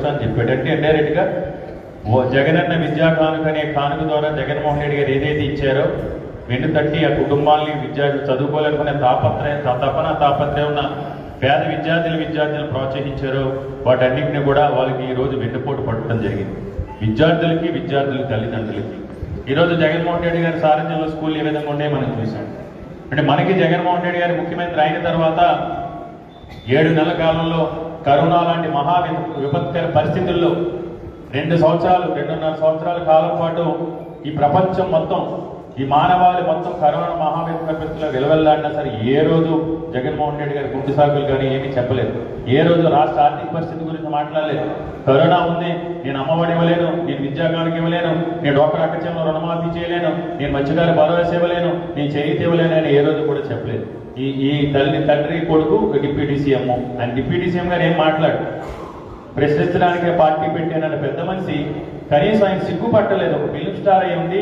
అని చెప్పాడు. అంటే ఇండైరెక్ట్ గా జగనన్న విద్యా కానుక అనే కానుక ద్వారా జగన్మోహన్ రెడ్డి గారు ఏదైతే ఇచ్చారో వెన్ను తట్టి ఆ కుటుంబాలని విద్యార్థులు చదువుకోలేకునే తాపత్రయం ఉన్న పేద విద్యార్థులు ప్రోత్సహించారో వాటన్నింటినీ కూడా వాళ్ళకి ఈరోజు వెన్నుపోటు పట్టడం జరిగింది. విద్యార్థుల తల్లిదండ్రులకి ఈరోజు జగన్మోహన్ రెడ్డి గారి సారథ్యంలో స్కూల్ ఏ విధంగా ఉండే మనం చూసాం. అంటే మనకి జగన్మోహన్ రెడ్డి గారి ముఖ్యమంత్రి అయిన తర్వాత 7 నెలల కాలంలో కరోనా లాంటి మహా విపత్కర పరిస్థితుల్లో 2.5 సంవత్సరాల కాలం పాటు ఈ ప్రపంచం మొత్తం ఈ మానవాళి మొత్తం కరోనా మహావిపత్తులో వెలువెల్లాడినా సరే ఏ రోజు జగన్మోహన్ రెడ్డి గారి గుండె సాకులు కానీ ఏమీ చెప్పలేదు. ఏ రోజు రాష్ట్ర ఆర్థిక పరిస్థితి గురించి మాట్లాడలేదు. కరోనా ఉంది, నేను అమ్మఒడి ఇవ్వలేను, నేను విద్యాకానికి ఇవ్వలేను, నేను డ్వాక్రా అక్కచెల్లో రుణమాఫీ చేయలేను, నేను మత్స్యకార భరోసా ఇవ్వలేను, నేను చేయితే ఇవ్వలేను అని ఏ రోజు కూడా చెప్పలేదు. ఈ తండ్రి కొడుకు డిప్యూటీ సీఎం, ఆయన డిప్యూటీ సీఎం గారు ఏం మాట్లాడు, ప్రశ్నించడానికే పార్టీ పెట్టానన్న పెద్ద మనిషి కనీసం ఆయన సిగ్గుపట్టలేదు. ఒక ఫిలిం స్టార్ అయి ఉంది.